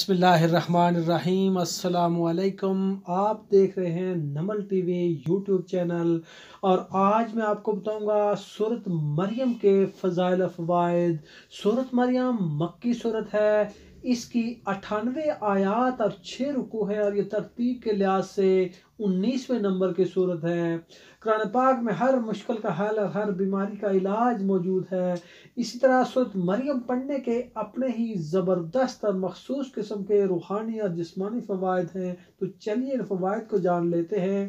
बिस्मिल्लाहिर्रहमानिर्रहीम अस्सलामुअलैकुम। आप देख रहे हैं नमल टीवी यूट्यूब चैनल और आज मैं आपको बताऊंगा सूरत मरियम के फ़ज़ाइल फ़वाइद। सूरत मरियम मक्की सूरत है। इसकी 98 आयात और 6 रुकू है और ये तरतीब के लिहाज से 19वें नंबर की सूरत है। कुरान पाक में हर मुश्किल का हल और हर बीमारी का इलाज मौजूद है। इसी तरह सूरत मरियम पढ़ने के अपने ही ज़बरदस्त और मखसूस किस्म के रूहानी और जिस्मानी फ़वाइद हैं। तो चलिए इन फ़वाइद को जान लेते हैं।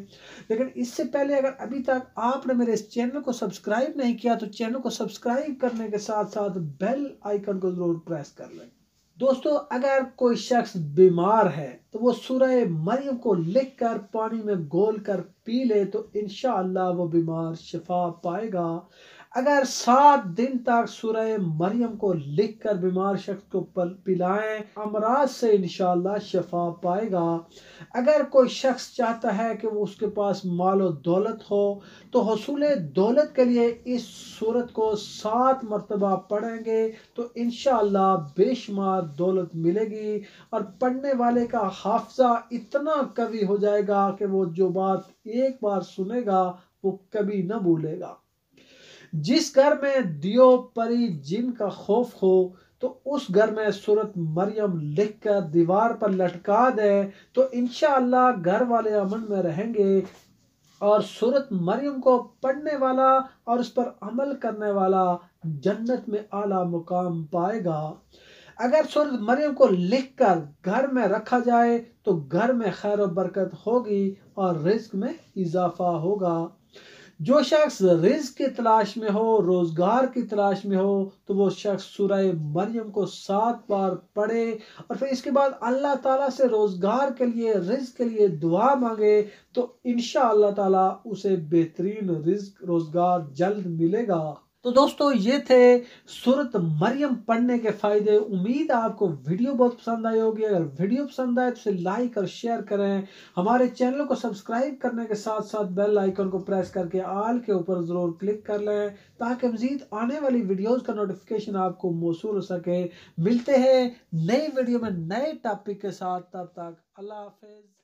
लेकिन इससे पहले अगर अभी तक आपने मेरे इस चैनल को सब्सक्राइब नहीं किया तो चैनल को सब्सक्राइब करने के साथ साथ बेल आइकन को ज़रूर प्रेस कर लें। दोस्तों, अगर कोई शख्स बीमार है तो वो सूरह मरियम को लिखकर पानी में घोल कर पी ले तो इंशाअल्लाह वो बीमार शिफा पाएगा। अगर 7 दिन तक सूरह मरियम को लिखकर बीमार शख्स को पिलाएं, अमराज से इंशाअल्लाह शिफा पाएगा। अगर कोई शख्स चाहता है कि वो उसके पास मालो दौलत हो तो हसूल दौलत के लिए इस सूरत को 7 मरतबा पढ़ेंगे तो इंशाअल्लाह बेशुमार दौलत मिलेगी और पढ़ने वाले का हाफजा इतना कवी हो जाएगा कि वो जो बात एक बार सुनेगा वो कभी न भूलेगा। जिस घर में दियो परी जिन का खौफ हो तो उस घर में सूरत मरियम लिखकर दीवार पर लटका दे तो इंशाअल्लाह घर वाले अमन में रहेंगे और सूरत मरियम को पढ़ने वाला और उस पर अमल करने वाला जन्नत में आला मुकाम पाएगा। अगर सूरत मरियम को लिखकर घर में रखा जाए तो घर में खैर और बरकत होगी और रिज्क में इजाफा होगा। जो शख्स रिज्क की तलाश में हो, रोजगार की तलाश में हो तो वो शख्स सूरह मरियम को 7 बार पढ़े और फिर इसके बाद अल्लाह ताला से रोजगार के लिए, रिज्क के लिए दुआ मांगे तो इंशाअल्लाह ताला उसे बेहतरीन रिज्क, रोजगार जल्द मिलेगा। तो दोस्तों, ये थे सूरत मरियम पढ़ने के फायदे। उम्मीद है आपको वीडियो बहुत पसंद आई होगी। अगर वीडियो पसंद आए तो इसे लाइक और शेयर करें। हमारे चैनल को सब्सक्राइब करने के साथ साथ बेल आइकन को प्रेस करके आल के ऊपर जरूर क्लिक कर लें ताकि मजीद आने वाली वीडियोस का नोटिफिकेशन आपको मौसूल हो सके। मिलते हैं नई वीडियो में नए टॉपिक के साथ। तब तक अल्लाह हाफिज।